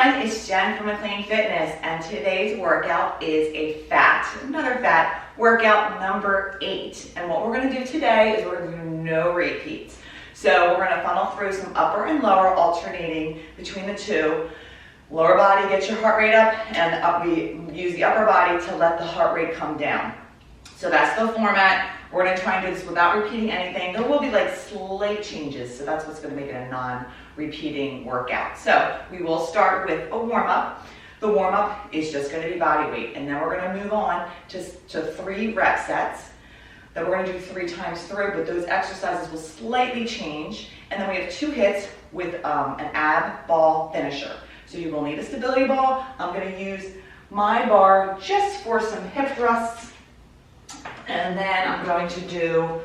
everyone, it's Jen from McLane Fitness, and today's workout is another fat workout number 8. And what we're going to do today is we're going to do no repeats. So we're going to funnel through some upper and lower, alternating between the two. Lower body, get your heart rate up, and we use the upper body to let the heart rate come down. So that's the format. We're going to try and do this without repeating anything. There will be like slight changes, so that's what's going to make it a non-repeating workout. So we will start with a warm-up. The warm-up is just going to be body weight, and then we're going to move on to 3 rep sets that we're going to do 3 times through, but those exercises will slightly change. And then we have 2 hits with an ab ball finisher. So you will need a stability ball. I'm going to use my bar just for some hip thrusts. And then I'm going to do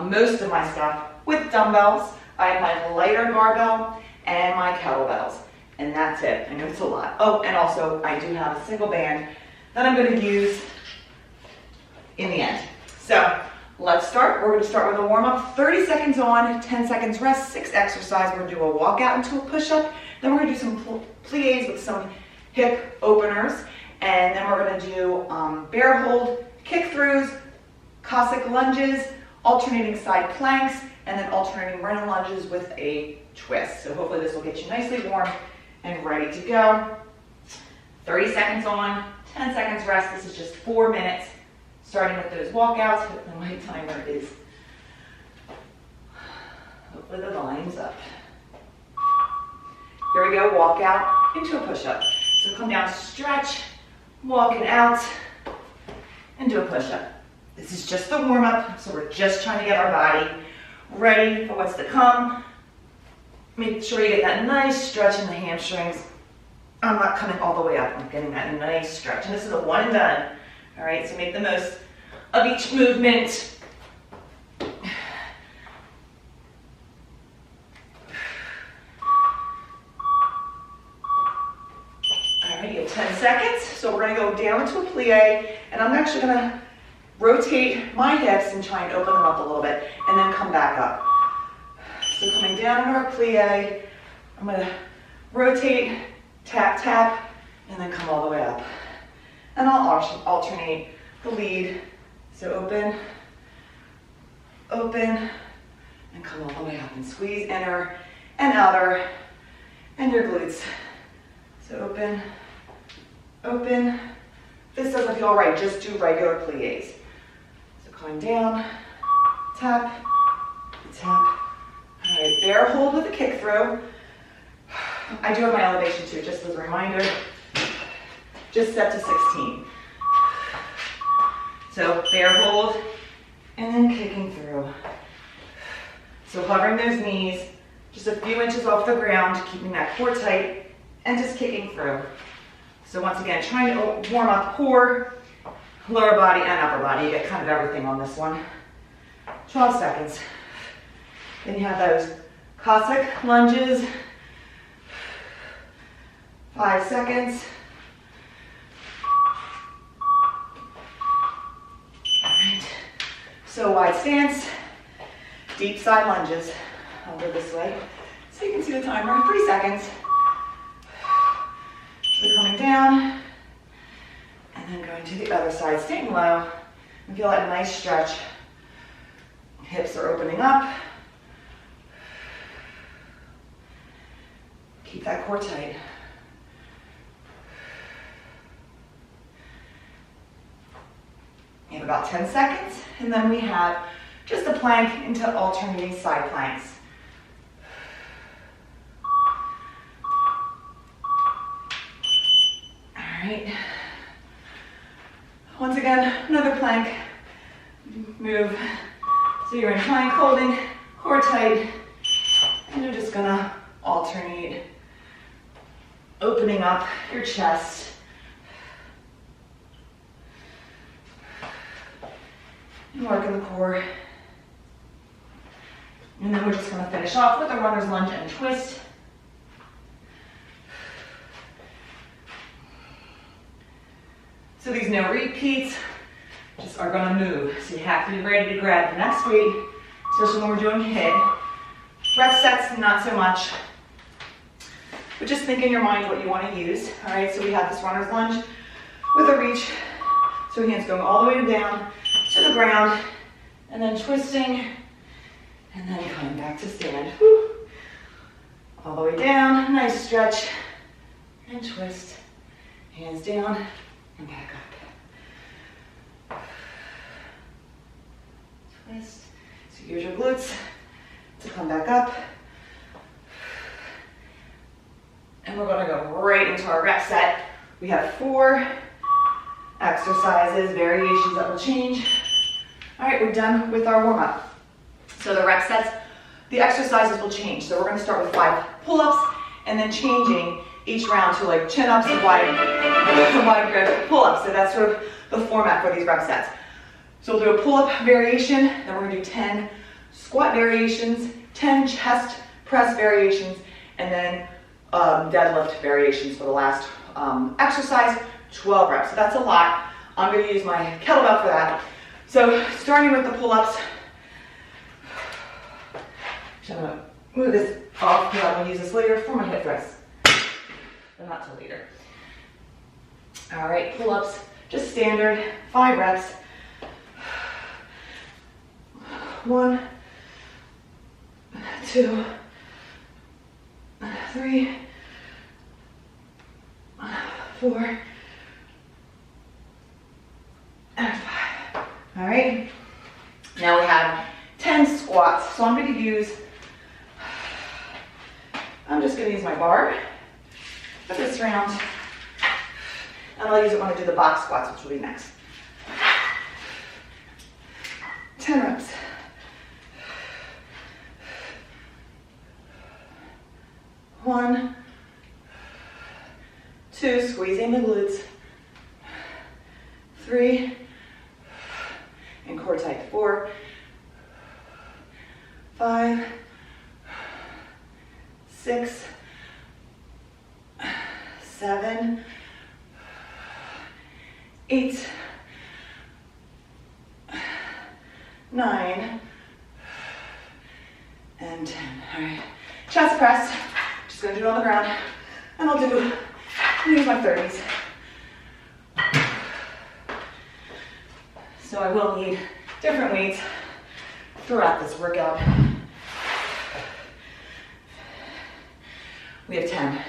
most of my stuff with dumbbells. I have my lighter barbell and my kettlebells. And that's it. I know it's a lot. Oh, and also I do have a single band that I'm going to use in the end. So let's start. We're going to start with a warm-up. 30 seconds on, 10 seconds rest, 6 exercise. We're going to do a walkout into a push-up. Then we're going to do some plies with some hip openers. And then we're going to do bear hold, kick-throughs, Cossack lunges, alternating side planks, and then alternating running lunges with a twist. So hopefully this will get you nicely warm and ready to go. 30 seconds on, 10 seconds rest. This is just 4 minutes, starting with those walkouts. And my timer is, hopefully the volume's up. Here we go, walk out into a push-up. So come down, stretch, walk it out, and do a push-up. This is just the warm-up, so we're just trying to get our body ready for what's to come. Make sure you get that nice stretch in the hamstrings. I'm not coming all the way up, I'm getting that nice stretch. And this is a one and done. All right, so make the most of each movement. All right, you have 10 seconds. So we're gonna go down to a plie, and I'm actually gonna rotate my hips and try and open them up a little bit, and then come back up. So coming down into our plie, I'm gonna rotate, tap, tap, and then come all the way up. And I'll alternate the lead. So open, open, and come all the way up, and squeeze inner and outer, and your glutes. So open, open. If this doesn't feel right, just do regular plies. So coming down, tap, tap. All right, bear hold with a kick through. I do have my elevation too, just as a reminder. Just set to 16. So bear hold, and then kicking through. So hovering those knees, just a few inches off the ground, keeping that core tight, and just kicking through. So once again, trying to warm up core, lower body, and upper body. You get kind of everything on this one. 12 seconds. Then you have those Cossack lunges. 5 seconds. All right. So wide stance, deep side lunges. I'll go this way so you can see the timer. 3 seconds. So coming down, and then going to the other side, staying low, and feel that nice stretch. Hips are opening up. Keep that core tight. You have about 10 seconds, and then we have just a plank into alternating side planks. All right. Once again, another plank. Move. So you're in plank holding, core tight, and you're just gonna alternate, opening up your chest. And working the core. And then we're just gonna finish off with a runner's lunge and twist. So these no repeats just are gonna move. So you have to be ready to grab the next weight, especially when we're doing HIIT. Rep sets, not so much. but just think in your mind what you want to use. All right, so we have this runner's lunge with a reach. So hands going all the way down to the ground, and then twisting, and then coming back to stand. Whew. All the way down, nice stretch, and twist. Hands down, and back up. Twist. So use your glutes to come back up. And we're gonna go right into our rep set. We have 4 exercises, variations that will change. All right, we're done with our warm-up. So the rep sets, the exercises will change. So we're gonna start with 5 pull-ups and then changing each round to like chin-ups and wide grip pull-ups. So that's sort of the format for these rep sets. So we'll do a pull-up variation, then we're gonna do 10 squat variations, 10 chest press variations, and then deadlift variations for the last exercise, 12 reps. So that's a lot. I'm gonna use my kettlebell for that. So starting with the pull-ups, I'm gonna move this off because I'm gonna use this later for my hip thrust, but not till later. All right, pull-ups, just standard, 5 reps. 1, 2, 3, 4, and 5. All right, now we have 10 squats. So I'm just gonna use my bar for this round, and I'll use it when I do the box squats, which will be next. 10 reps. 1, 2, squeezing the glutes. 3, and core tight. 4, 5, 6, 7, 8, 9, and 10. All right, chest press. Just gonna do it on the ground, and I'll use my 30s. So I will need different weights throughout this workout. We have 10.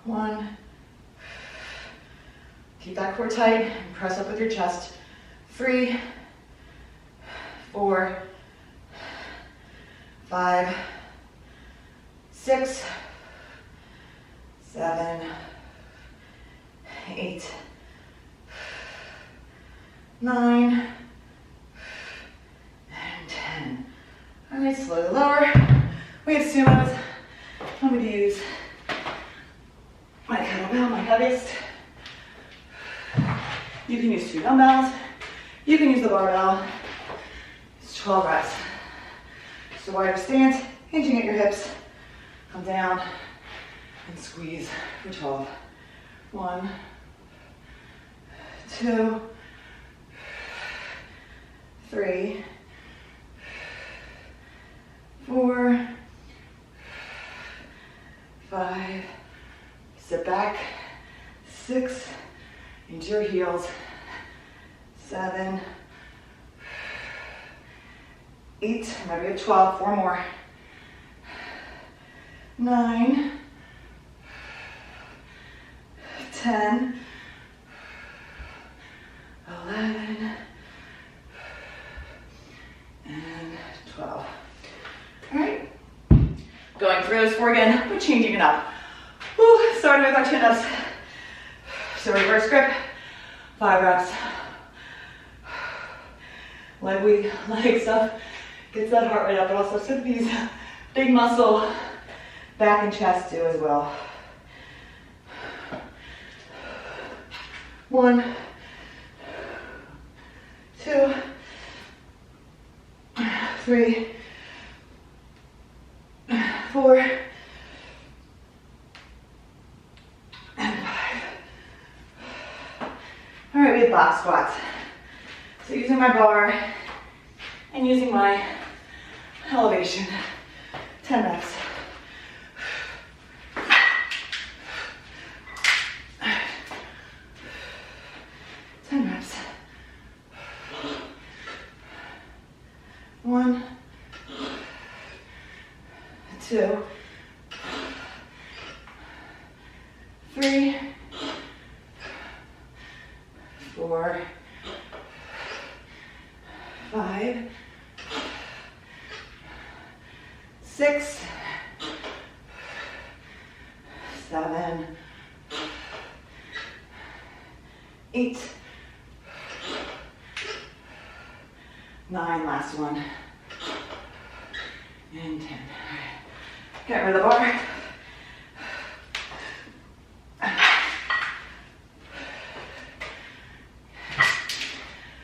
1. Keep that core tight and press up with your chest. 3, 4, 5, 6, 7, 8, 9, and 10. All right, slowly lower. We have sumos. I'm going to use my kettlebell, my heaviest. You can use 2 dumbbells. You can use the barbell. It's 12 reps. So wider stance, hinging at your hips. Come down and squeeze for 12. 1, 2, 3, 4, 5, sit back, 6, into your heels, 7, 8, maybe a 12, 4 more, 9, 10, 11, and 12. All right, going through those 4 again, we're changing it up. Woo, starting with our chin-ups. So reverse grip, 5 reps. Leg stuff gets that heart rate up, but also some of these big muscle back and chest do as well. 1, 2, 3, 4, and 5. All right, we have box squats. So using my bar and using my elevation. 10 reps. One, two, three, 4, 5, 6, 7, 8, 9, last one, and 10. All right. Get rid of the bar.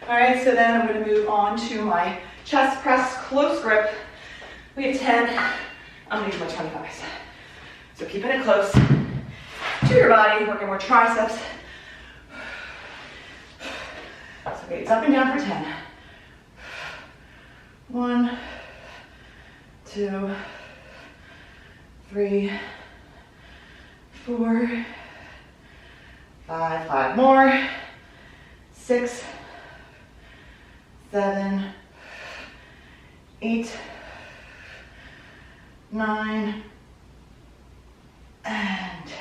All right, so then I'm going to move on to my chest press close grip. We have 10. I'm going to use my 25s. So keeping it close to your body, working more triceps. So weights up and down for 10. 1, 2, 3, 4, 5, 5 more, 6, 7, 8, 9, and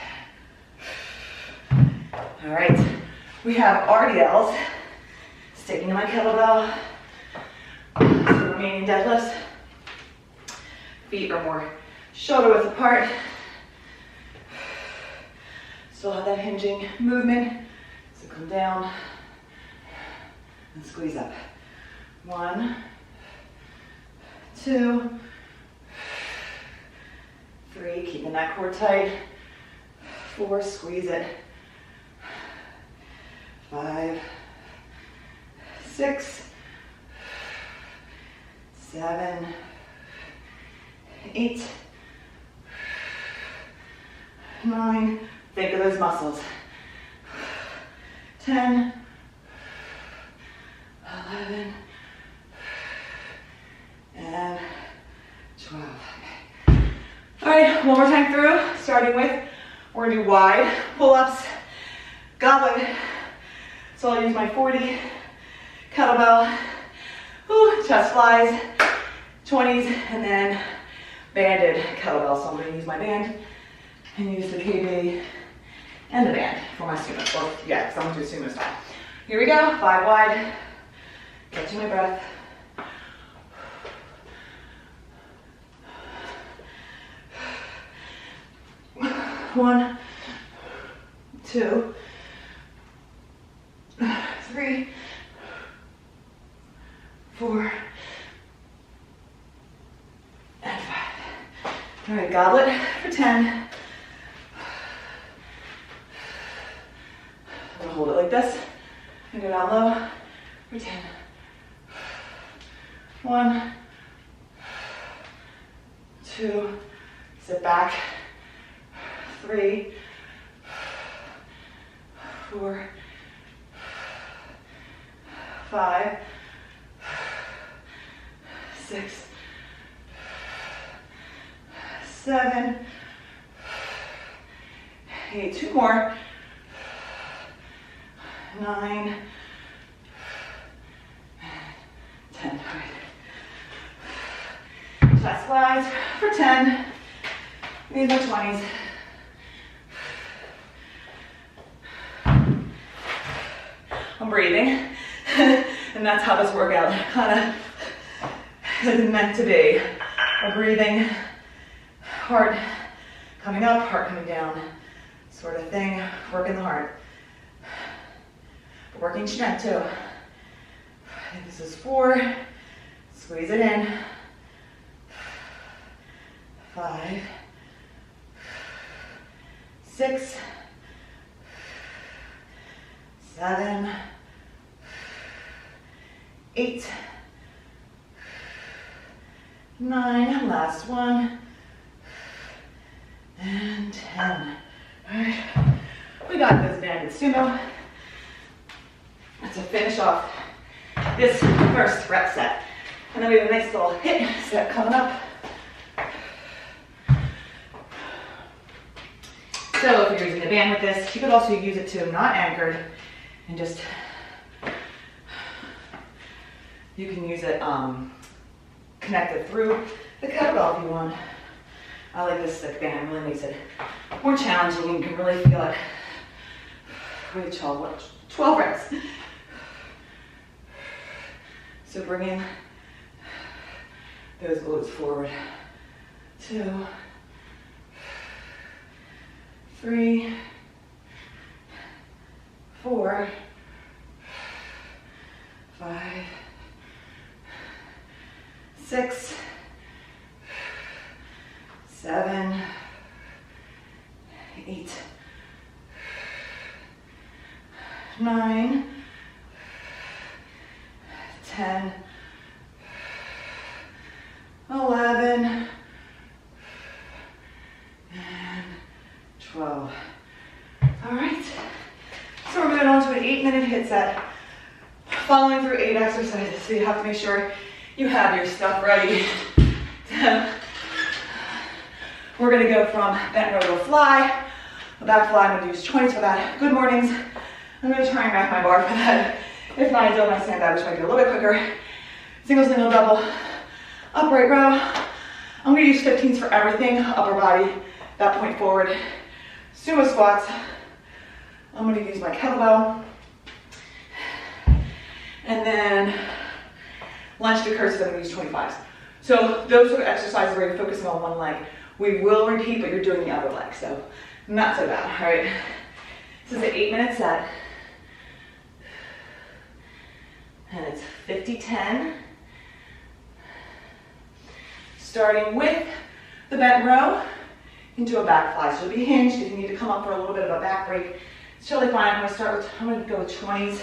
10. All right, we have Rdls, sticking to my kettlebell. The remaining deadlifts. Feet are more shoulder width apart. Still have that hinging movement. So come down and squeeze up. 1, 2, 3, keeping that core tight. 4, squeeze it. 5, 6, 7, 8, 9, think of those muscles. 10, 11, and 12. All right, one more time through, starting with, we're gonna do wide pull-ups, goblet. So I'll use my 40 kettlebell, chest flies, 20s, and then banded kettlebell. So I'm going to use my band and use the KB and the band for my sumo. Or yeah, because I'm going to do sumo style. Here we go, 5 wide, catching my breath. One, 2, 3, 4, and 5. All right, goblet for 10. I'm gonna hold it like this and go down low for 10. 1, 2, sit back. 3, 4, 5, 6, 7, 8, 2 more, 9, 10. All right. Chest flies for 10. These are 20s. I'm breathing, and that's how this workout kind of is meant to be. A breathing, heart coming up, heart coming down, sort of thing, working the heart. But working strength too. I think this is 4, squeeze it in. 5, 6, 7, 8, 9, last one, and 10. All right, we got this banded sumo. To finish off this first rep set. And then we have a nice little hit set coming up. So if you're using the band with this, you could also use it to not anchored and just, you can use it connected through the kettlebell if you want. I like this stick band, it really makes it more challenging and you can really feel it. We have 12 reps. So bring in those glutes forward. 2, 3, 4, 5, 6, 7, 8, 9, 10, 11, and 12. All right, so we're moving on to an 8-minute hit set, following through 8 exercises. So you have to make sure you have your stuff ready. We're gonna go from bent row to a fly. A back fly, I'm gonna use 20 for that. Good mornings. I'm gonna try and rack my bar for that. If not, I do my stand up, which might be a little bit quicker. Single, single, double, upright row. I'm gonna use 15s for everything, upper body, that point forward. Sumo squats. I'm gonna use my kettlebell. And then lunge to curtsy, I'm gonna use 25s. So those are exercises where you're focusing on one leg. We will repeat, but you're doing the other leg, so not so bad, all right? This is an 8-minute set. And it's 50-10. Starting with the bent row into a back fly. So it'll be hinged if you need to come up for a little bit of a back break. It's totally fine. I'm gonna go with 20s.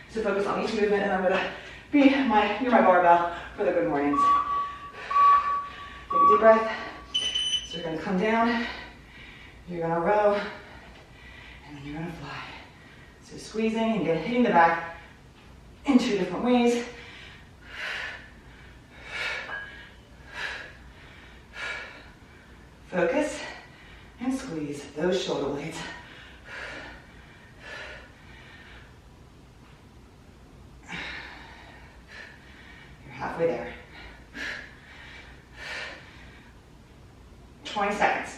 So focus on each movement, and I'm gonna be you're my barbell for the good mornings. Take a deep breath. So you're gonna come down, you're gonna row, and then you're gonna fly. So squeezing and hitting the back in 2 different ways. Focus and squeeze those shoulder blades. You're halfway there. 20 seconds.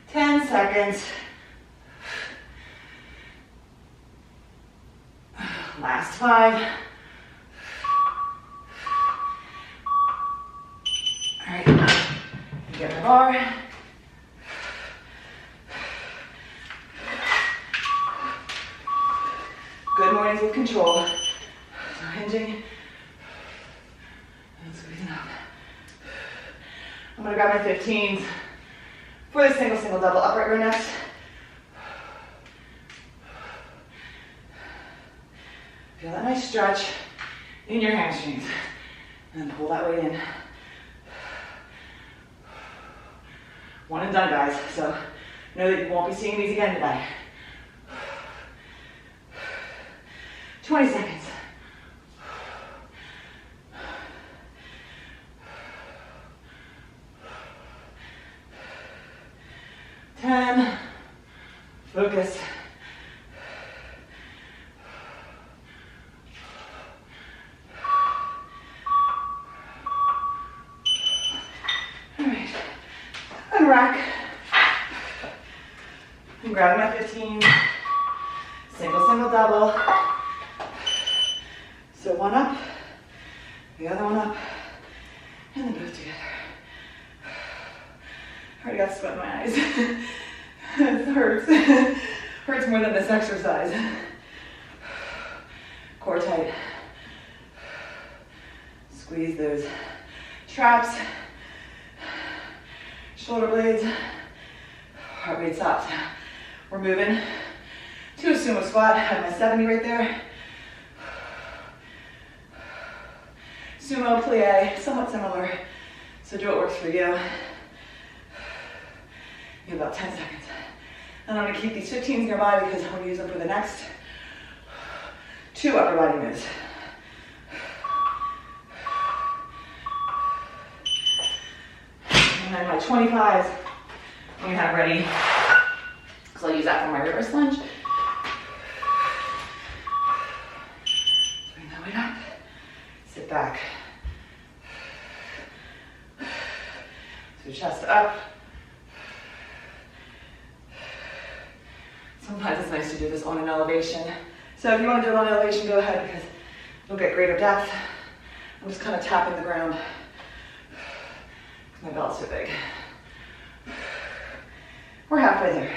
10 seconds. Last 5. All right, get the bar. Good mornings with control. So hinging and squeezing up. I'm gonna grab my 15s for the single, single, double upright row next. Feel that nice stretch in your hamstrings. And then pull that weight in. One and done, guys. So know that you won't be seeing these again today. 20 seconds. 10. Focus. All right. Unrack. I'm grabbing my 15. Single, single, double. So one up, the other one up, and then both together. I already got sweat in my eyes. It hurts. Hurts more than this exercise. Core tight. Squeeze those traps. Shoulder blades. Heart rate stops. We're moving to a sumo squat. I have my 70 right there. Sumo, plie, somewhat similar. So do what works for you. You have about 10 seconds. And I'm gonna keep these 15s nearby because I'm gonna use them for the next 2 upper body moves. And then my 25s, I'm gonna have ready, because I'll use that for my reverse lunge. Bring that weight up, sit back. So chest up. Sometimes it's nice to do this on an elevation. So if you want to do it on elevation, go ahead because you'll get greater depth. I'm just kind of tapping the ground. My belt's so big. We're halfway there.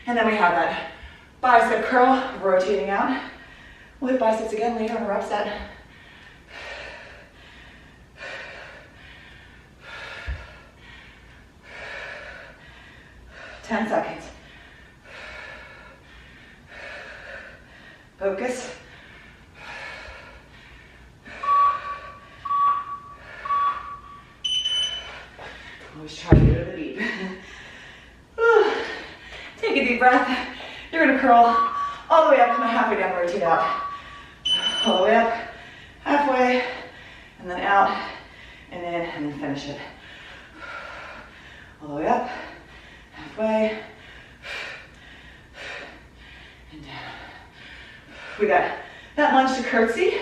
And then we have that bicep curl rotating out. We'll hit biceps again later on a rep set. Ten seconds. Focus. Always try to go to the deep. Take a deep breath. You're gonna curl all the way up, come halfway down, rotate out. All the way up, halfway, and then out, and in, and then finish it. All the way up, halfway, and down. We got that lunge to curtsy.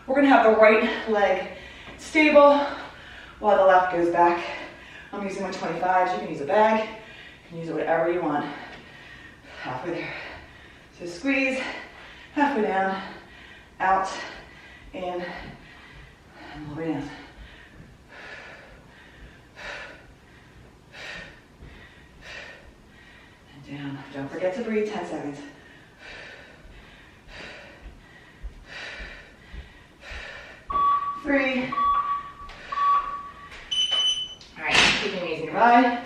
We're gonna have the right leg stable while the left goes back. I'm using my 25s. You can use a bag. You can use it whatever you want. Halfway there. So squeeze, halfway down, out, in, and all the way down. And down. Don't forget to breathe, 10 seconds. Three. All right, keeping it easy nearby.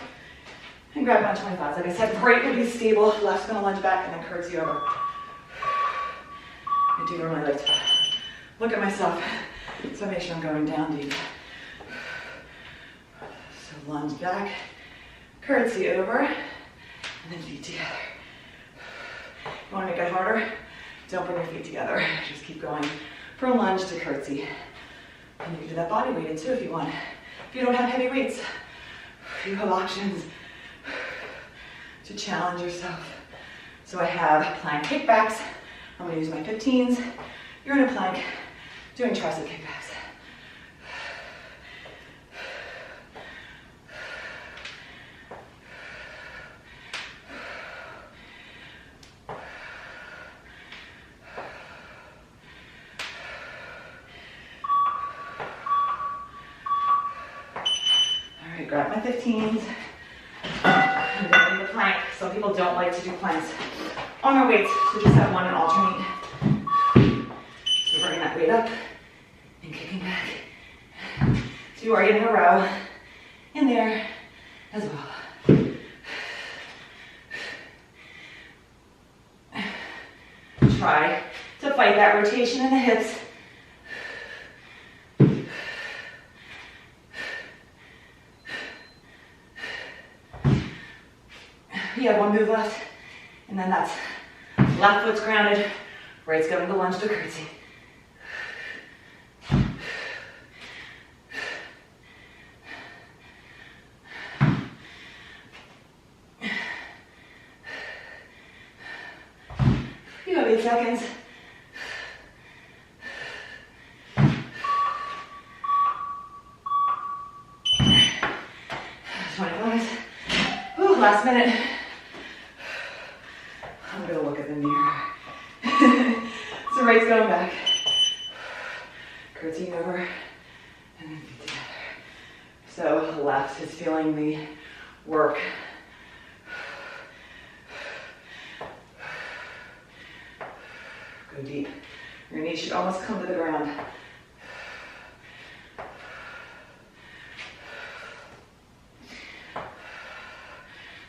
And grab my 25s. Like I said, right will be stable. Left's gonna lunge back and then curtsy over. I do normally like to look at myself, so I make sure I'm going down deep. So lunge back, curtsy over, and then feet together. You wanna make it harder? Don't bring your feet together. Just keep going from lunge to curtsy. And you can do that body weighted too if you want. If you don't have heavy weights, you have options to challenge yourself. So I have plank kickbacks. I'm gonna use my 15s. You're in a plank, doing tricep kickbacks. All right, grab my 15s. And then do the plank. Some people don't like to do planks on our weights, so just have one and alternate. So bringing that weight up and kicking back. So you are getting a row in there as well. Try to fight that rotation in the hips. You have one move left, and then that's left foot's grounded, right's going to lunge to curtsy. You have 8 seconds. Last minute. I'm gonna look at the mirror. So right's going back. Curtsying over, and then feet together. So left is feeling the work. Go deep. Your knees should almost come to the ground.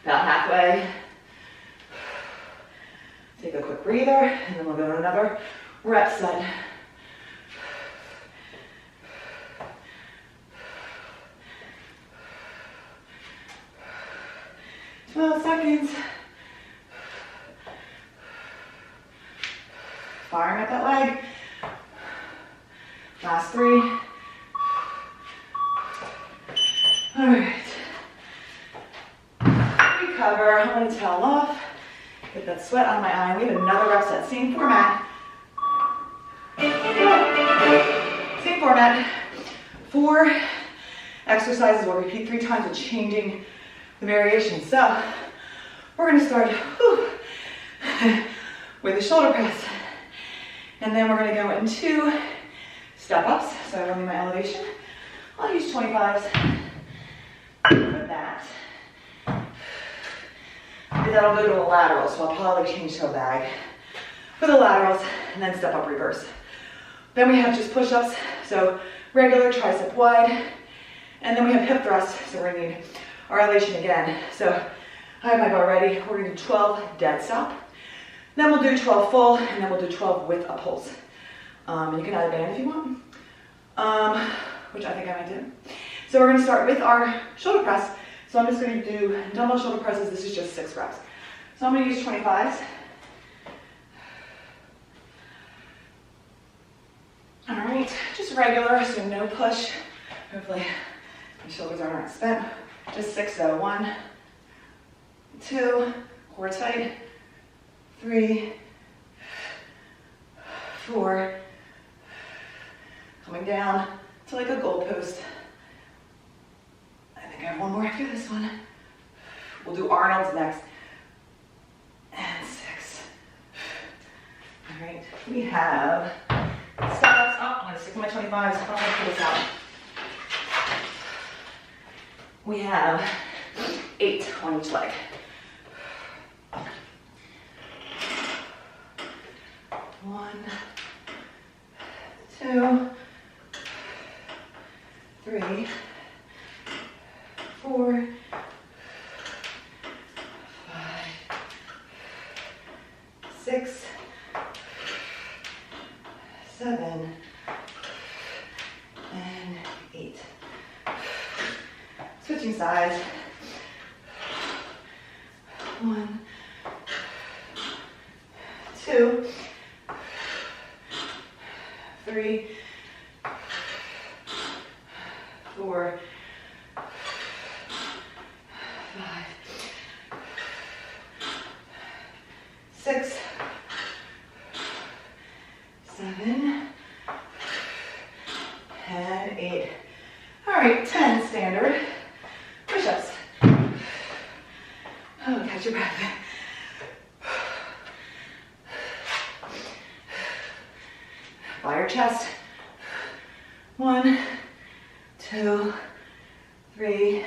About halfway. Take a quick breather, and then we'll go to another rep set. Seconds. Firing up that leg. Last 3. All right. Recover. I'm going to towel off. Get that sweat out of my eye. We have another rep set. Same format. Same format. 4 exercises. We'll repeat 3 times with changing the variation. So we're going to start with the shoulder press. And then we're going to go into step ups. So I'm running my elevation. I'll use 25s for that. And that'll go to a lateral, so I'll probably change to a bag for the laterals and then step up reverse. Then we have just push-ups, so regular tricep wide. And then we have hip thrusts, so we're gonna need our elevation again. So I have my bar ready. We're gonna do 12 dead stop. Then we'll do 12 full, and then we'll do 12 with a pulse. You can add a band if you want, which I think I might do. So we're gonna start with our shoulder press. So I'm just gonna do dumbbell shoulder presses. This is just 6 reps. So I'm gonna use 25s. All right, just regular, so no push. Hopefully my shoulders aren't spent. Just 6 though. 1, 2, core tight. 3, 4, coming down to like a goalpost. I think I have 1 more after this one. We'll do Arnold's next. And 6. All right, we have step ups. Oh, I'm gonna stick with my 25s. I'm gonna pull this out. We have 8 on each leg. 1, 2, 3, 4, 5, 6, 7, and 8. Switching sides. 1, 2, 3, 4, 5, 6, 7, and 8. All right, 10 standard push-ups. Oh, catch your breath. By your chest. 1, 2, 3,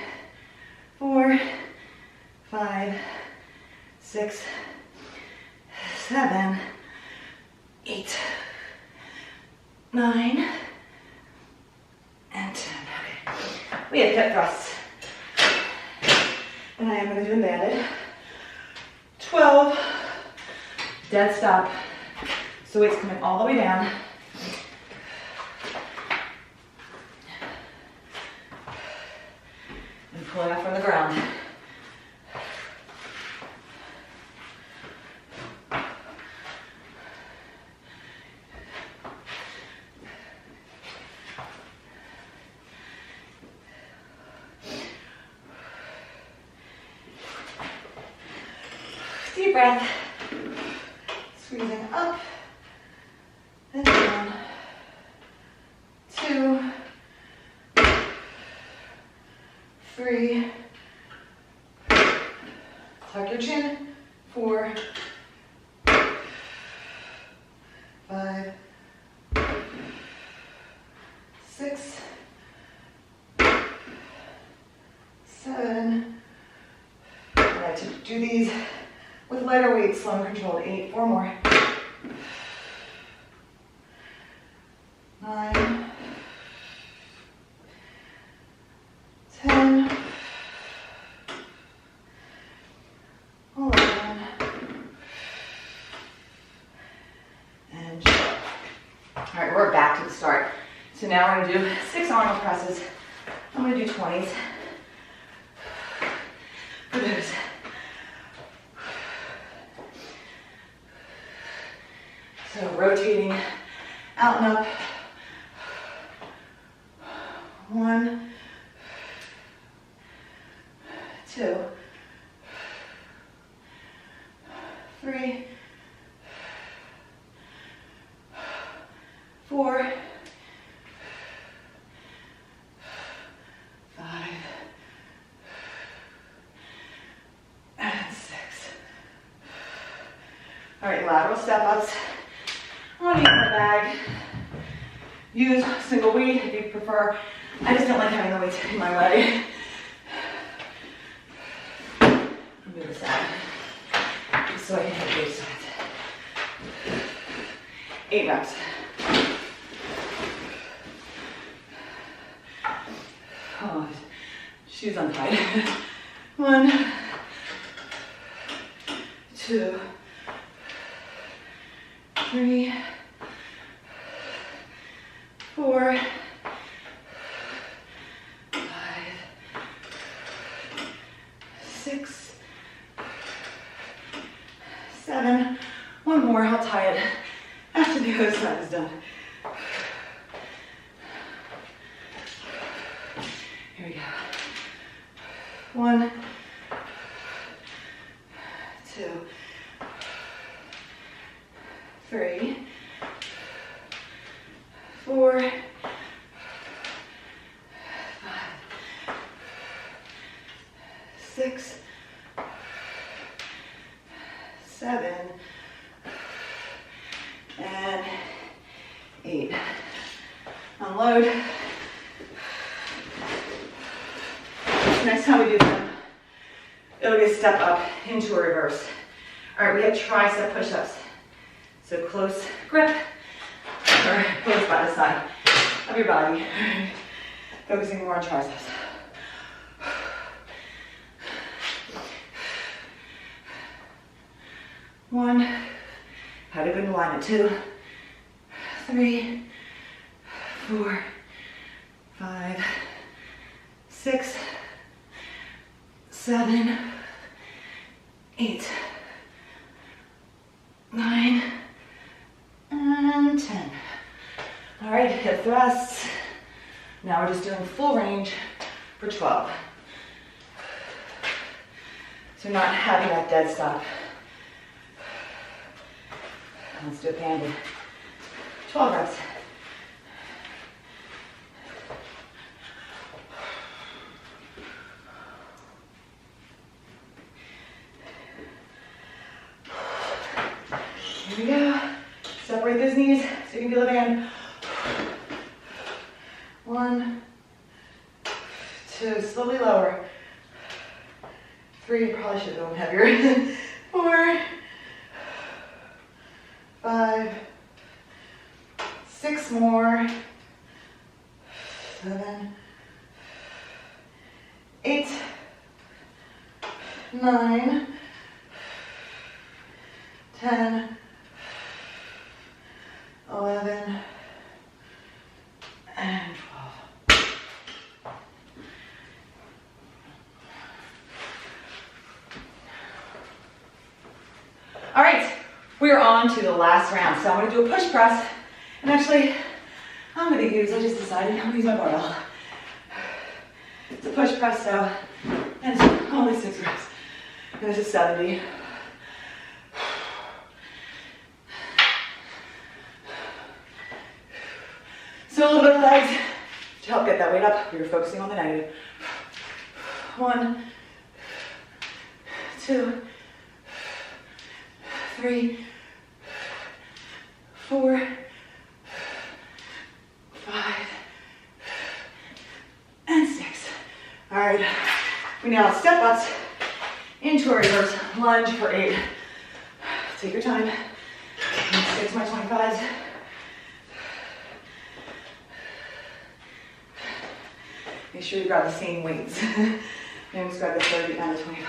4, 5, 6, 7, 8, 9, and 10. Okay. We have hip thrusts. And I am going to do them banded. 12 dead stop. So weight's coming all the way down. And pulling up from the ground. Deep breath. Squeezing up and down. 2, 3. Tuck your chin. 4, 5, 6, 7. I like to do these with lighter weight, slow and controlled. 8, 4 more. 9, 10, 11, and shut. All right, we're back to the start. So now we're gonna do 6 Arnold presses. I'm gonna do 20s for those. 6, So rotating out and up. 1, 2, 3, 4, 5, and 6. All right, lateral step ups. I'm gonna use my bag. Use single weight if you prefer. I just don't like having the weight in my way. Move this out just so I can hit both sides. 8 reps. Oh, shoes untied. 1, 2, 3, 4, 5, 6, 7. One more, I'll tie it after the other side is done. Here we go. 1, 2, 3, 4, 5, 6, 7, and 8. Unload. Next time we do them, it'll be a step up into a reverse. All right, we have tricep push-ups. So close grip, or close by the side of your body. Focusing more on triceps. 1, had a good alignment. 2, 3, 4, 5, 6, 7, 8, 9, and 10. All right, hip thrusts. Now we're just doing full range for 12. So not having that dead stop. Let's do it banded. 12 reps. Here we go. Separate those knees so you can feel the band. 1, 2, slowly lower. 3, probably should have gone heavier. 4, 5, 6 more. 7, 8, 9, 10, 11, and 12. All right, we are on to the last round. So I'm going to do a push press, and actually, I just decided I'm going to use my barbell. It's a push press, so, and it's only 6 reps. And this is 70. So a little bit of legs to help get that weight up. You're focusing on the negative. 1, 2, 3, 4, 5, and 6. All right, we now step ups into a reverse lunge for 8. Take your time. 6 my 25s. Make sure you grab the same weights. Maybe just grab the 30 and the 25.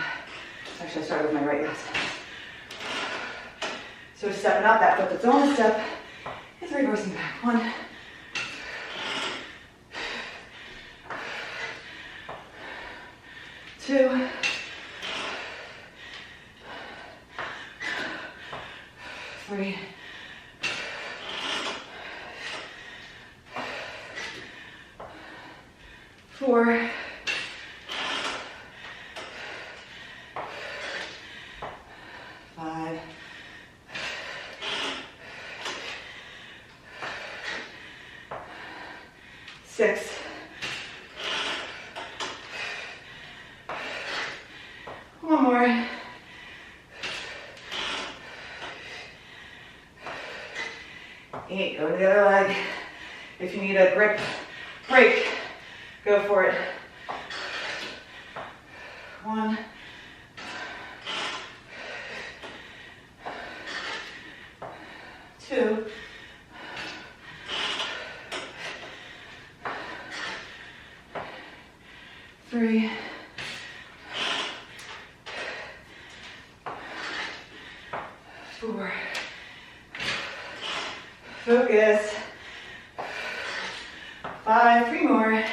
Actually, I started with my right last. So stepping up, that foot that's on the step is reversing back. 1, 2, 3, 4, 5, 6, 1 more, 8, go to the other leg. If you need a grip break, go for it. 1, 2, 3, 4, focus, 5, 3 more,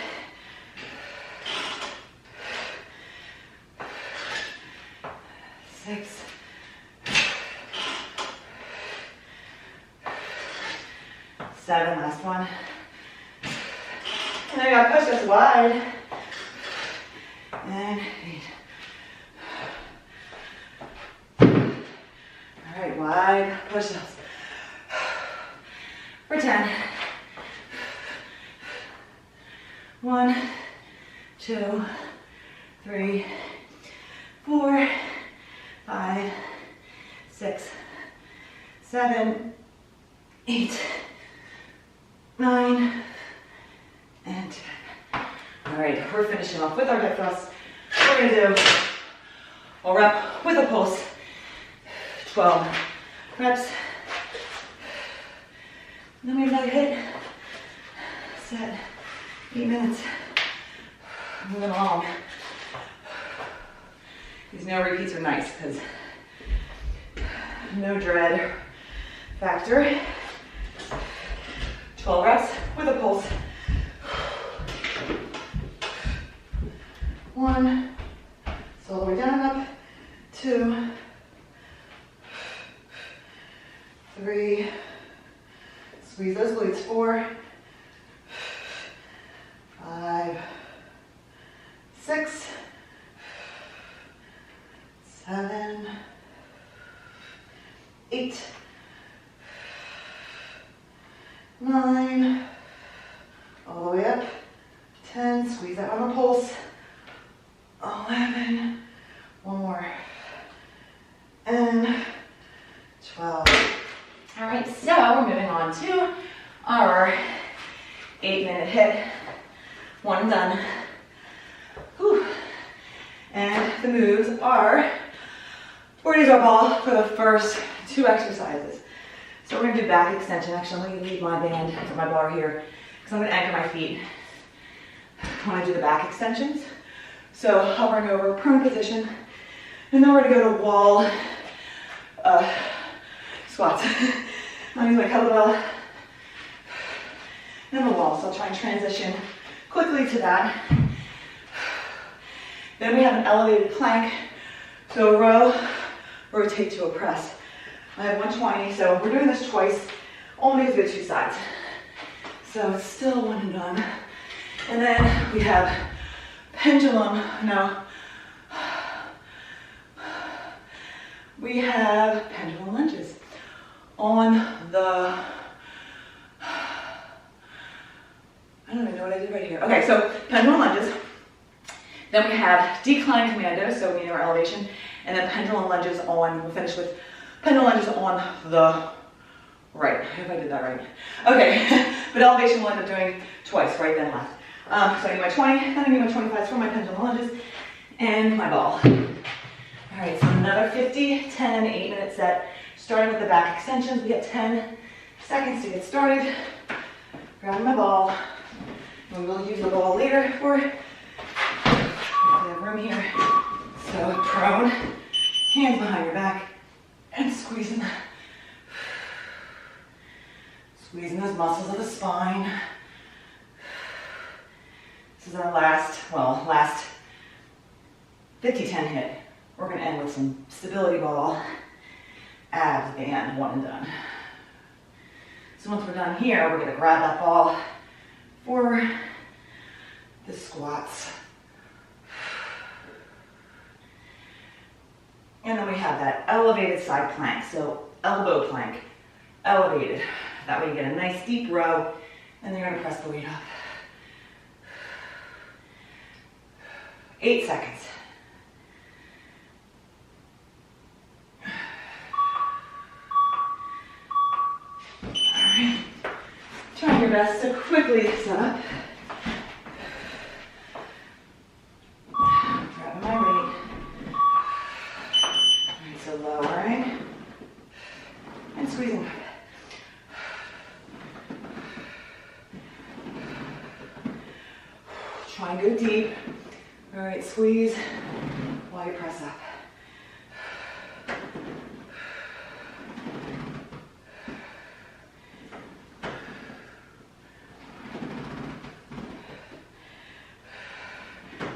6, 7, last one, and then we got push-ups wide, and 8. All right, wide push-ups for 10. 1, 2, 3, 4, 5, 6, 7, 8, 9, and 10. All right, we're finishing off with our hip thrusts. We're gonna do a rep with a pulse, 12 reps. Then we have another hit, set, 8 minutes, moving along. These no repeats are nice because no dread factor. 12 reps with a pulse. 1, so all the way down, up, 2, 3, squeeze those glutes, 4, 5, 6, 7, 8, 9, all the way up, 10, squeeze that on the pulse, 11, one more, and 12. All right, so we're moving on to our 8-minute hit. 1 and done. Whew. And the moves are, we're gonna do our ball for the first 2 exercises. So we're gonna do back extension. Actually, I'm gonna leave my band for my bar here because I'm gonna anchor my feet when I do the back extensions. So hovering over, prone position, and then we're gonna go to wall squats. I'm using my kettlebell and the wall, so I'll try and transition quickly to that. Then we have an elevated plank. So row, rotate to a press. I have 120, so we're doing this twice, only do 2 sides. So it's still 1 and done. And then we have pendulum, no. We have pendulum lunges on the, I don't even know what I did right here. Okay, so pendulum lunges. Then we have decline commando, so we know our elevation, and then pendulum lunges on, we'll finish with pendulum lunges on the right. I hope I did that right. Okay, but elevation we'll end up doing twice, right then left. So I need my 20, then I need my 25s for my pendulum lunges, and my ball. All right, so another 50, 10, 8-minute set, starting with the back extensions. We have 10 seconds to get started. Grabbing my ball. We will use the ball later for it. We have room here. So prone, hands behind your back, and squeezing those muscles of the spine. This is our last 50-10 hit. We're gonna end with some stability ball, abs, and 1 and done. So once we're done here, we're gonna grab that ball for the squats. And then we have that elevated side plank. So elbow plank, elevated. That way you get a nice deep row, and then you're gonna press the weight up. 8 seconds. All right. Try your best to quickly sit up. Grabbing my weight. All right, so lowering and squeezing up. Try and go deep. All right, squeeze while you press up.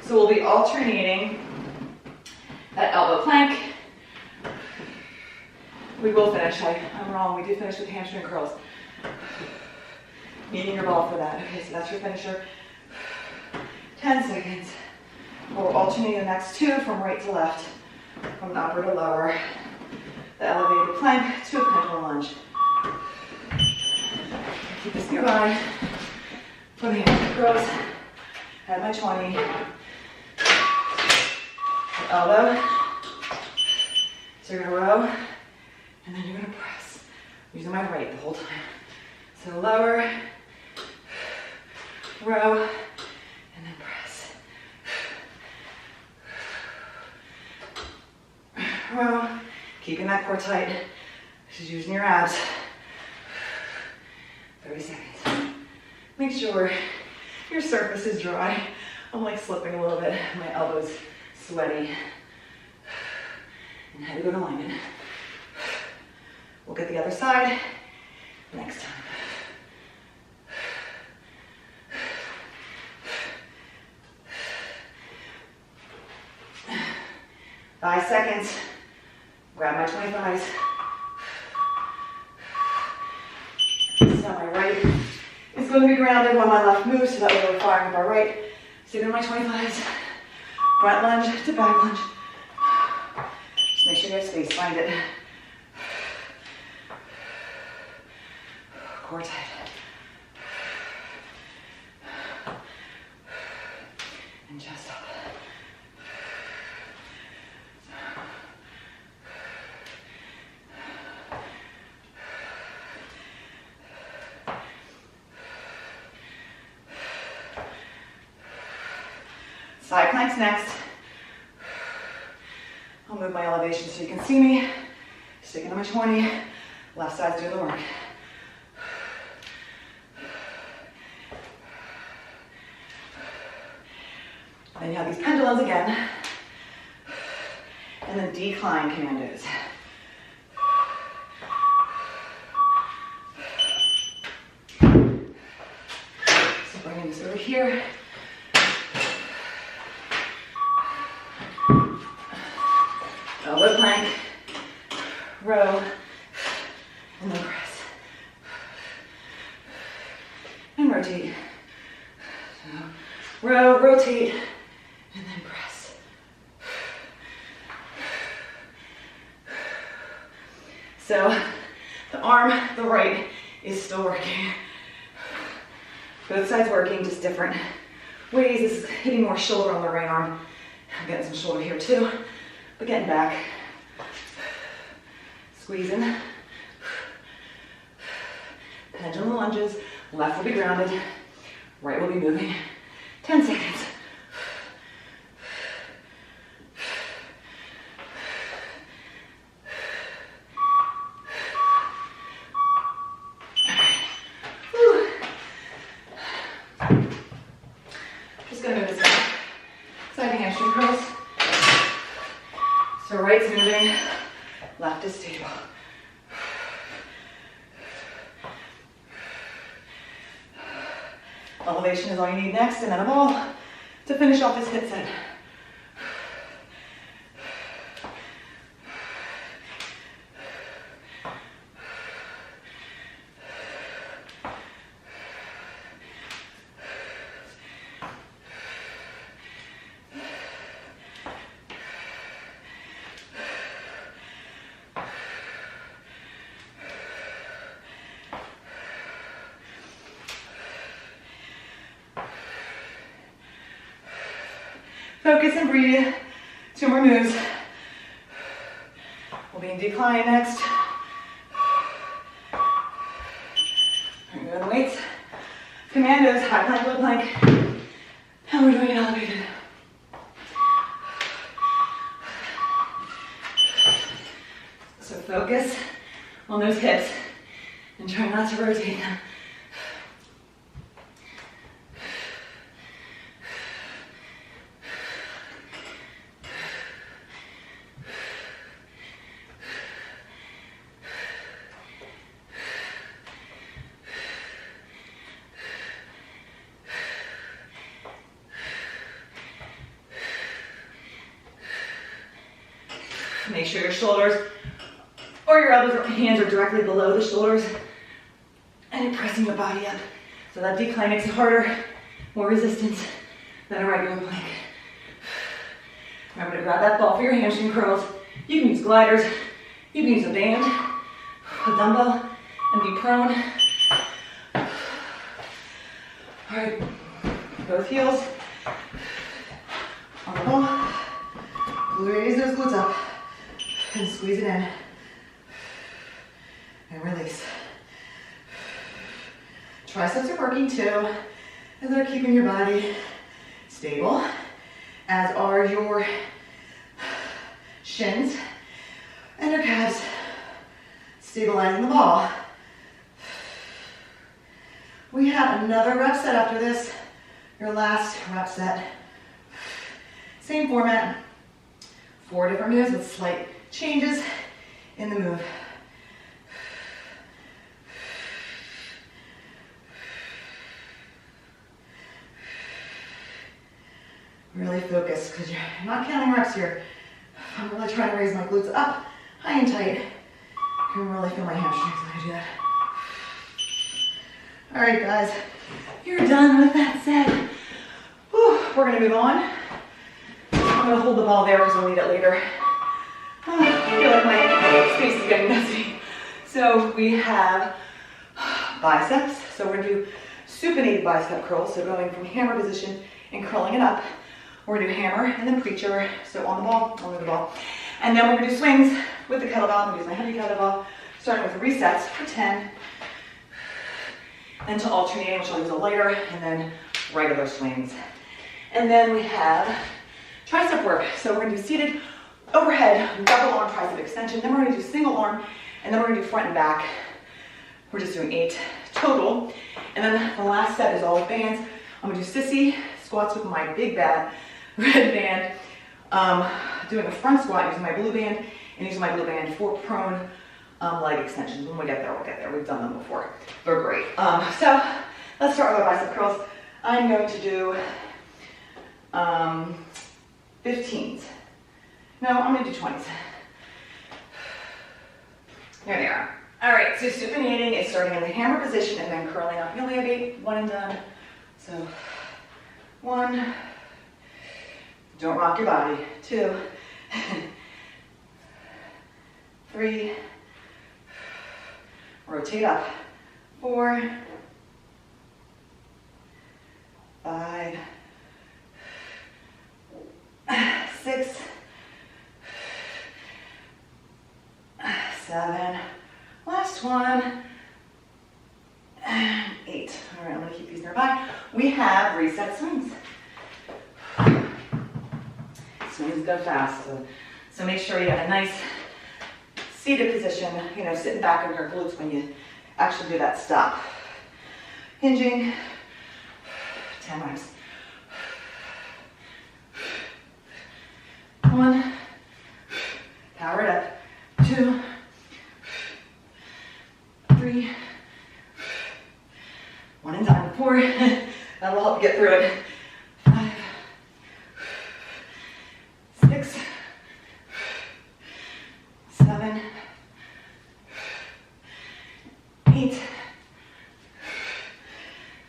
So we'll be alternating that elbow plank. We will finish. I'm wrong. We did finish with hamstring curls. Needing your ball for that. Okay, so that's your finisher. 10 seconds. We'll alternate the next 2 from right to left, from upper to lower. The elevated plank to a pendulum lunge. Keep this nearby. For the hamstring curls. At my 20. Elbow. So you're gonna row, and then you're gonna press. I'm using my right the whole time. So lower, row, and then press. Row, keeping that core tight. Just using your abs. 30 seconds. Make sure your surface is dry. I'm like slipping a little bit. My elbows sweaty. And head to go to alignment. We'll get the other side next time. Five seconds. Grab my 25s. So my right is going to be grounded while my left moves, so that way we're firing up our right. Sit in my 25s. Front lunge to back lunge. Just make sure you have space. Find it. Core tight. And just up. Side planks next. I'll move my elevation so you can see me. Sticking to my 20. Left side's doing the work. Then you have these pendulums again. And then decline commandos. So bringing this over here. Elbow plank, row, and then press. And rotate. So, row, rotate, and then press. So, the arm, the right, is still working. Both sides working, just different ways. This is hitting more shoulder on the right arm. I'm getting some shoulder here too. But getting back, squeezing, pendulum lunges, left will be grounded, right will be moving, 10 seconds. Just gonna move this back, side to hamstring curls. So right's moving, left is stable. Elevation is all you need next, and then a ball to finish off this hit set. Focus and breathe. 2 more moves. We'll be in decline next. We're going to go to weights. Commandos, high plank, low plank. And we're doing it elevated. So focus on those hips and try not to rotate them. Make sure your shoulders or your elbows or hands are directly below the shoulders and you're pressing your body up. So that decline makes it harder, more resistance than a regular plank. Remember to grab that ball for your hamstring curls. You can use gliders, you can use a band, a dumbbell, and be prone. All right, both heels on the ball. Raise those glutes up. And squeeze it in. And release. Triceps are working too, as they're keeping your body stable, as are your shins and your calves, stabilizing the ball. We have another rep set after this, your last rep set. Same format, 4 different moves with slight changes in the move. Really focus, because you're not counting reps here. I'm really trying to raise my glutes up, high and tight. I can really feel my hamstrings when I do that. All right, guys, you're done with that set. Whew, we're gonna move on. I'm gonna hold the ball there because we'll need it later. I feel like my space is getting messy. So we have biceps. So we're gonna do supinated bicep curls. So going from hammer position and curling it up. We're gonna do hammer and then preacher. So on the ball, on the ball. And then we're gonna do swings with the kettlebell. I'm gonna use my heavy kettlebell, starting with resets for 10. Then to alternating, which I'll use a lighter, and then regular swings. And then we have tricep work. So we're gonna do seated overhead, double arm tricep extension. Then we're gonna do single arm, and then we're gonna do front and back. We're just doing 8 total. And then the last set is all with bands. I'm gonna do sissy squats with my big red band. Doing a front squat using my blue band, and using my blue band for prone leg extensions. When we get there, we'll get there. We've done them before. They're great. So let's start with our bicep curls. I'm going to do 15s. No, I'm gonna do 20s. There they are. All right, so supinating is starting in the hammer position and then curling up. You only have 8, 1 and done. So 1, don't rock your body. 2, 3, rotate up. 4, 5, 6, 7, last one, and 8. All right, I'm gonna keep these nearby. We have reset swings. Swings go fast, so make sure you have a nice seated position, sitting back on your glutes when you actually do that stop. Hinging, 10 reps. 1, power it up. 2, 3, 1 and done. 4, that'll help you get through it. 5, 6, 7, 8,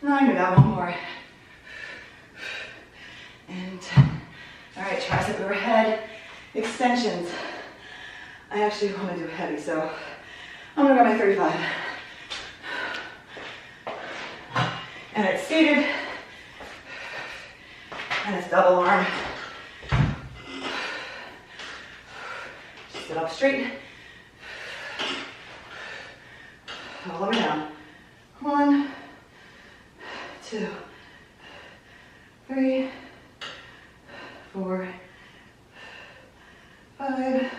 9, we got 1 more. And 10. All right, tricep overhead extensions. I actually want to do heavy, so I'm gonna grab my 35. And it's seated, and it's double arm Sit up straight. All the way down. 1, 2, 3, 4, 5,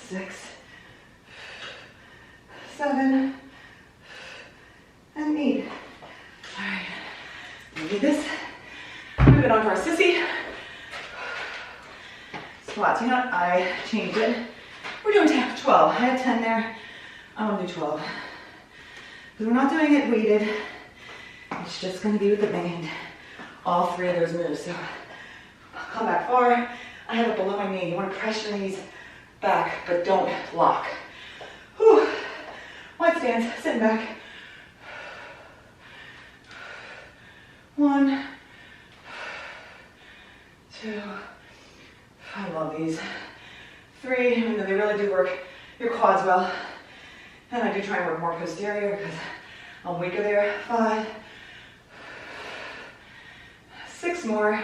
6, 7, and 8. All right, we'll do this. Move it on to our sissy. Squats. You know what? I changed it. We're doing 12. I had 10 there. I want to do 12. Because we're not doing it weighted. It's just going to be with the band. All 3 of those moves. So come back far. I have it below my knee. You want to press your knees back, but don't lock. Whew. Wide stance, sitting back. 1, 2. I love these. 3, even though they really do work your quads well. And I do try and work more posterior because I'm weaker there. 5, 6 more.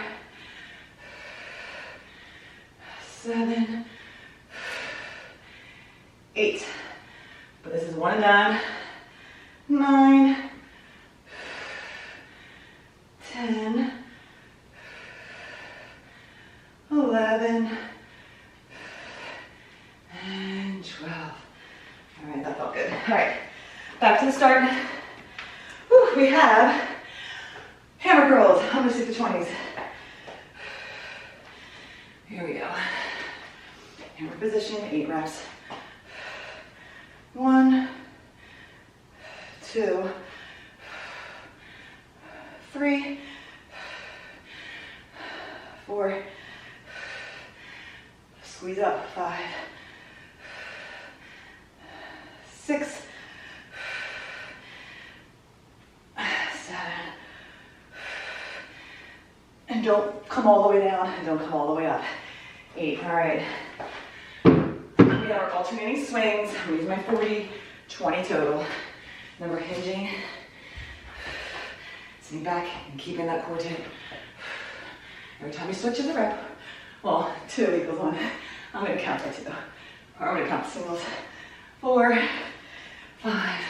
7, 8. But this is 1 and done. 9, 10, 11, and 12. All right, that felt good. All right, back to the start. Whew, we have hammer curls. I'm gonna see the 20s. Here we go. Hammer position, 8 reps. 1, 2, 3, 4, squeeze up, 5, 6, 7, and don't come all the way down and don't come all the way up. 8, all right. We have our alternating swings. I'm using my 40, 20 total. Then we're hinging, sitting back and keeping that core tight. Every time you switch is a rep. Well, 2 equals 1. I'm going to count by 2. Or I'm going to count singles. 4, 5,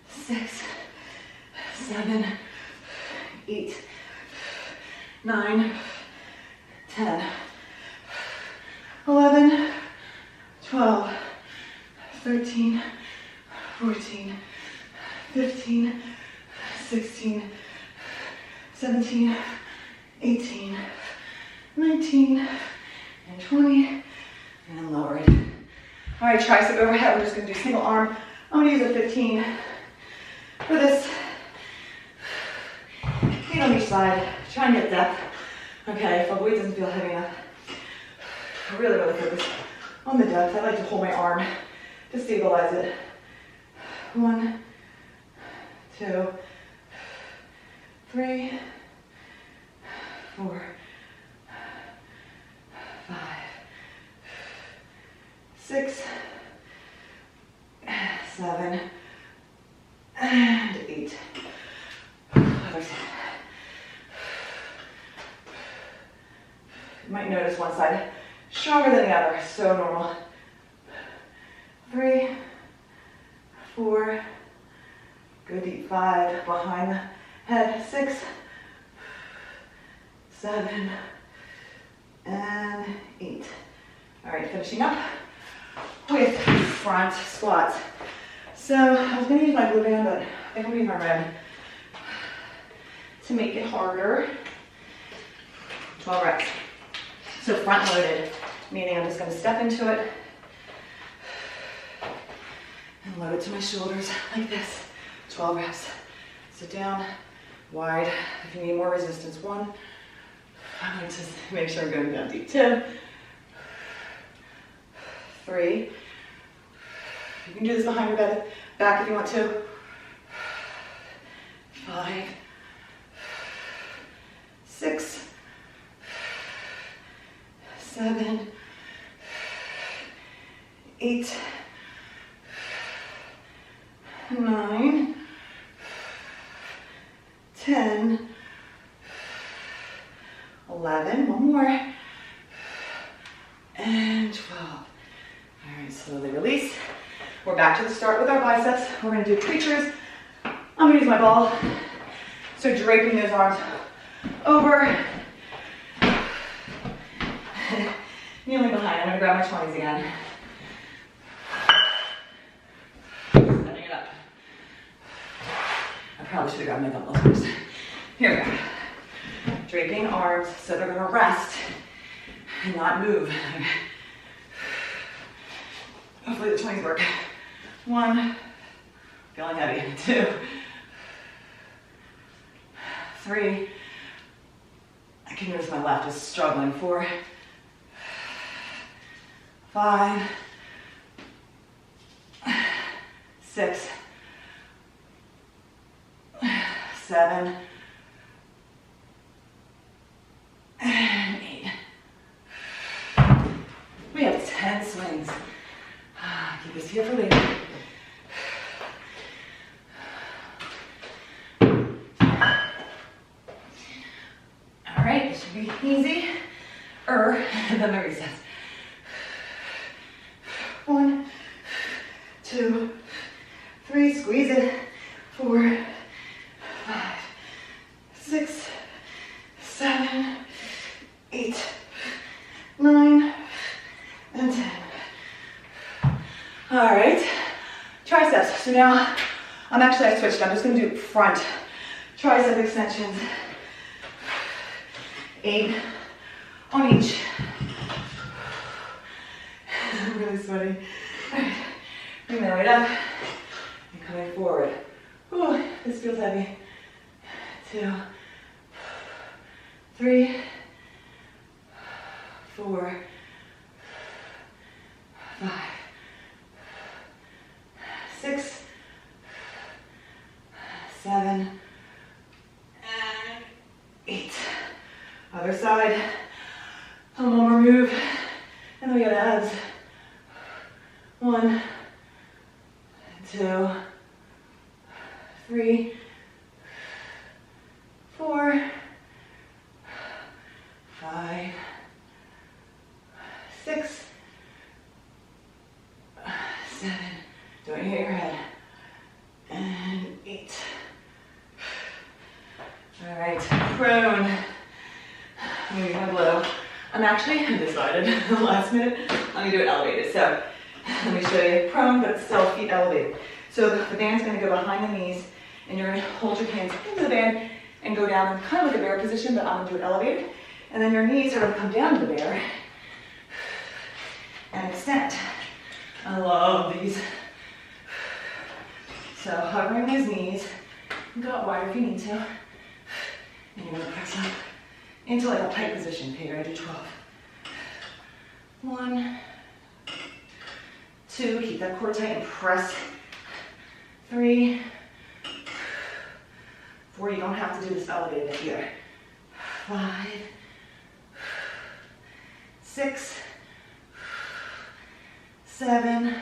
6, 7, 8, 9, 10, 11, 12, 13, 14, 15, 16, 17, 18, 19, and 20, and lower it. All right, tricep overhead. We're just gonna do single arm. I'm gonna use a 15 for this. Feet on each side. Try and get depth. Okay, if the weight doesn't feel heavy enough, really focus on the depth. I like to hold my arm to stabilize it. 1, 2, 3, 4, 5, 6, 7, and 8. Other side. You might notice one side stronger than the other, so normal. 3, 4, good deep 5, behind the head, 6, 7, and 8. All right, finishing up with front squats. So I was gonna use my blue band, but I think I'm gonna use my red to make it harder. 12 reps. So front loaded, meaning I'm just gonna step into it and load it to my shoulders like this. 12 reps. Sit down, wide. If you need more resistance, 1. I'm going to make sure I'm going down deep. 2, 3. You can do this behind your back if you want to. 5, 6, 7, 8, 9, 10, 11, one more, and 12. slowly release. We're back to the start with our biceps. We're gonna do preachers. I'm gonna use my ball. So draping those arms over. Kneeling behind. I'm gonna grab my 20s again. Setting it up. I probably should have grabbed my dumbbells first. Here we go. Draping arms so they're gonna rest and not move. Hopefully the 20s work. 1, feeling heavy. 2, 3. I can notice my left is struggling. 4, 5, 6, 7, and 8. We have 10 swings. Keep this here for later. All right, this should be easy. And then the resets. 1, 2, 3, squeeze it. 4, 5, 6, 7, 8, 9, and 10. All right, triceps. So now, I switched. I'm just gonna do front tricep extensions. 8 on each. I'm really sweaty. All right, bring that right up and coming forward. Ooh, this feels heavy. 2, 3, 4, 5, 6, 7, and 8. Other side. One more move, and then we got abs. 1, 2, 3, 4, 5, 6, 7. Don't hit your head. And 8. All right, prone. Moving my low. I decided the last minute, I'm gonna do it elevated. So let me show you prone, but still feet elevated. So the band's gonna go behind the knees, and you're gonna hold your hands into the band and go down in kind of like a bear position, but I'm gonna do it elevated. And then your knees are gonna come down to the bear and extend. I love these. So hovering those knees, go out wider if you need to. And you're gonna press up into like a tight position. Okay, ready? 12. 1, 2, keep that core tight and press. 3, 4, you don't have to do this elevated here. 5, 6, 7,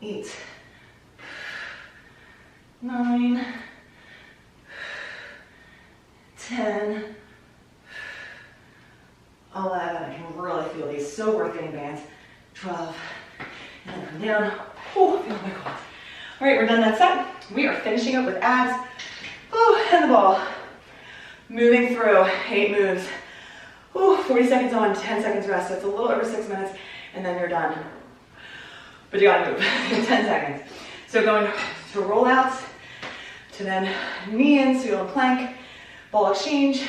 8, 9, 10, 11, I can really feel these, so worth getting bands. 12, and then come down. Oh, feel my quads. All right, we're done that set. We are finishing up with abs. Oh, and the ball. Moving through 8 moves. Oh, 40 seconds on, 10 seconds rest. So it's a little over 6 minutes, and then you're done. But you gotta move in 10 seconds. So going to rollouts, to then knee in, so you're on plank, ball exchange,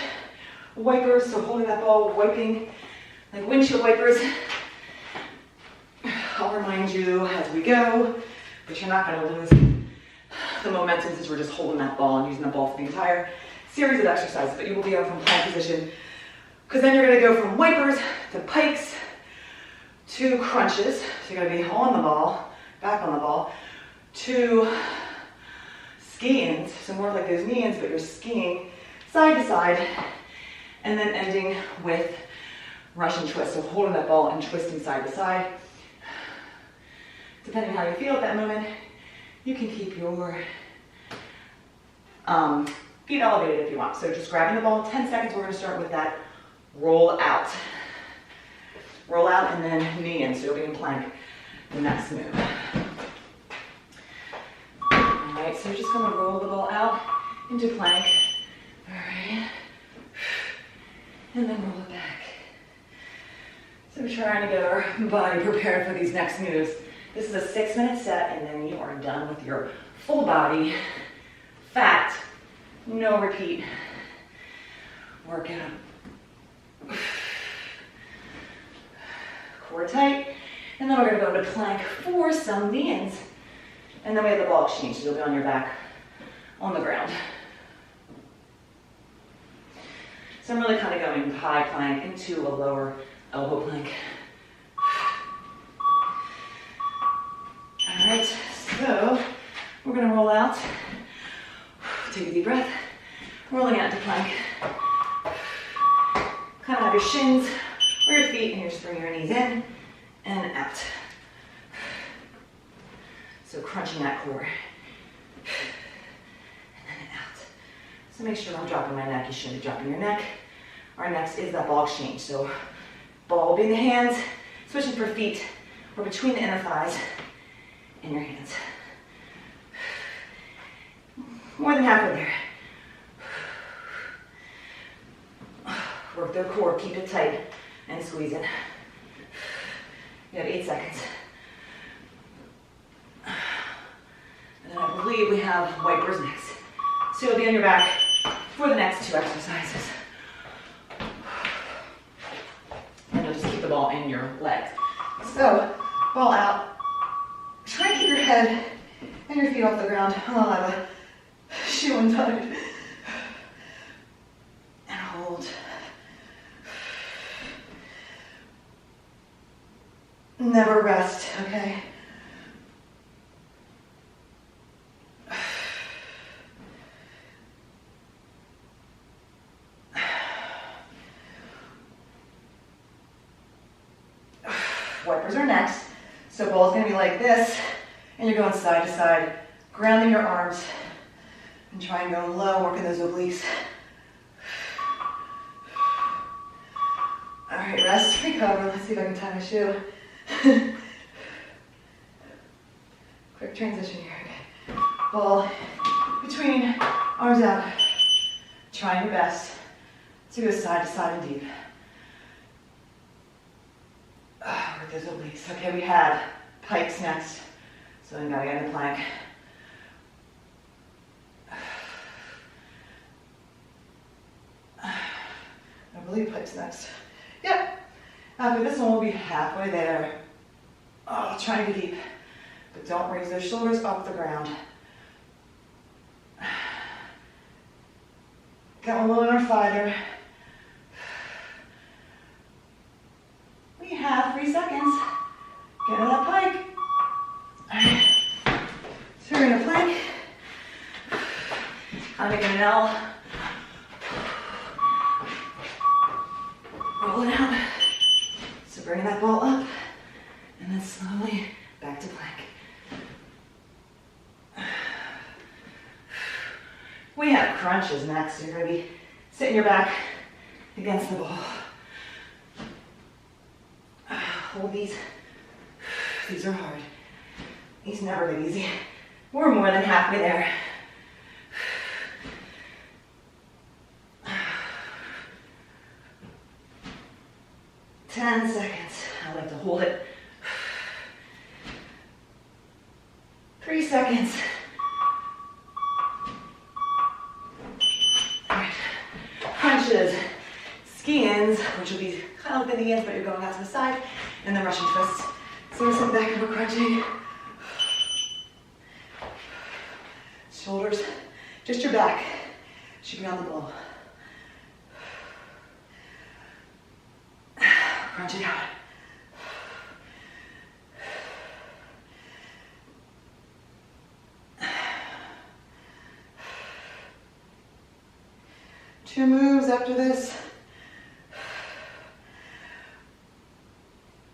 wipers, so holding that ball, wiping like windshield wipers. I'll remind you as we go, but you're not gonna lose the momentum since we're just holding that ball and using the ball for the entire series of exercises, but you will be out from plank position, because then you're gonna go from wipers to pikes to crunches. So you're gonna be on the ball, back on the ball, to ski-ins, so more like those knee-ins, but you're skiing side to side, and then ending with Russian twist, so holding that ball and twisting side to side. Depending on how you feel at that moment, you can keep your feet elevated if you want. So just grabbing the ball, 10 seconds, we're gonna start with that roll out. roll out, and then knee in. So you'll be in plank the next move. All right, so you're just gonna roll the ball out into plank. All right, and then roll it back. So we're trying to get our body prepared for these next moves. This is a 6-minute set, and then you are done with your full body, fat, no repeat workout. Core tight, and then we're gonna go into plank for some knee-ins. And then we have the ball exchange, so you'll be on your back on the ground. So I'm really kind of going high plank into a lower elbow plank. All right, so we're gonna roll out. Take a deep breath. Rolling out to plank. Kind of have your shins or your feet, and you're just bringing your knees in and out. So crunching that core. And then out. So make sure I'm dropping my neck. You shouldn't be dropping your neck. Our next is that ball exchange. So ball will be in the hands, switching for feet. We're between the inner thighs and your hands. More than halfway there. Work the core, keep it tight, and squeeze it. You have 8 seconds. And then I believe we have wipers next. So you'll be on your back for the next 2 exercises. And you'll just keep the ball in your legs. So, ball out. Try and keep your head and your feet off the ground. I'll have a shoe untied. And hold. Never rest, okay? Wipers are next. So ball's gonna be like this, and you're going side to side, grounding your arms, and try and go low, working those obliques. All right, rest, recover. Let's see if I can tie my shoe. Quick transition here. Okay. Ball between, arms out. Trying your best to go side to side and deep. Work those obliques. Okay, we have pikes next. So then gotta get in the plank. I believe pikes next. Yep. After this one, we'll be halfway there. Oh, try to get deep. But don't raise those shoulders off the ground. Got one little inner fighter. We have 3 seconds. Get into that pike. Alright. So we're gonna plank. I'm making an L. Roll it out. So bringing that ball up, and then slowly back to plank. We have crunches next. So you're gonna be sitting your back against the ball. Hold these. These are hard. These never get easy. We're more than halfway there. Ten seconds. I like to hold it. 3 seconds. All right. Crunches, ski-ins, which will be kind of within the ins, but you're going out to the side, and then Russian twists. So we're sitting back and we're crunching. Shoulders, just your back should be on the ball. Crunch it out. Two moves after this.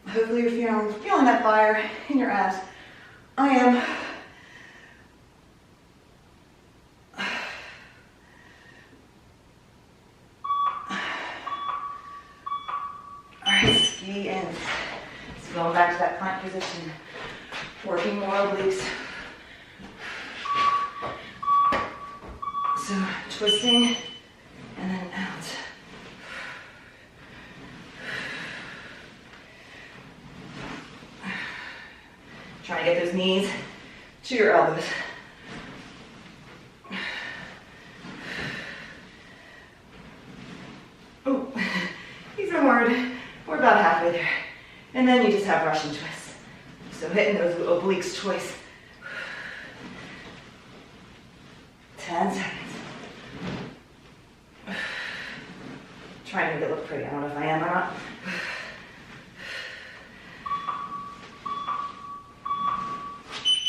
Hopefully you're feeling that fire in your abs. I am. All right, ski ins. So going back to that plank position, working more obliques. So twisting and then out. Trying to get those knees to your elbows. Oh, these are hard. We're about halfway there. And then you just have Russian twists. So hitting those obliques twice. 10 seconds. Trying to make it look pretty. I don't know if I am or not.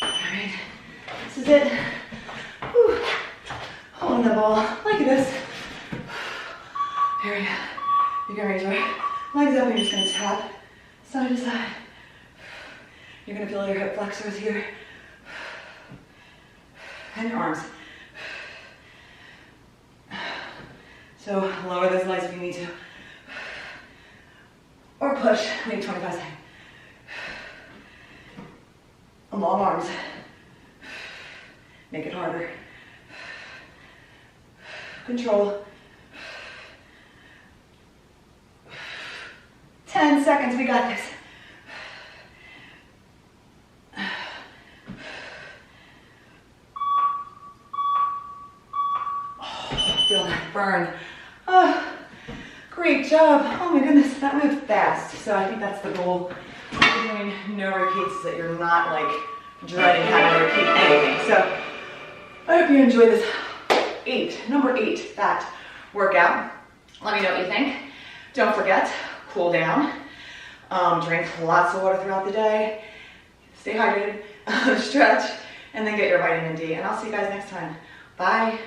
Alright, this is it. Whew. Holding the ball like this. There we go. You're gonna raise your legs up and you're just gonna tap side to side. You're gonna feel your hip flexors here. And your arms. So lower those legs if you need to. Or push, maybe 25 seconds. Long arms. Make it harder. Control. 10 seconds, we got this. Oh, feel that burn. Oh, great job. Oh my goodness, that moved fast. So I think that's the goal. Doing no repeats so that you're not like dreading having to repeat anything. So I hope you enjoy this number 8 fat workout. Let me know what you think. Don't forget, cool down. Drink lots of water throughout the day. Stay hydrated, stretch, and then get your vitamin D. And I'll see you guys next time. Bye.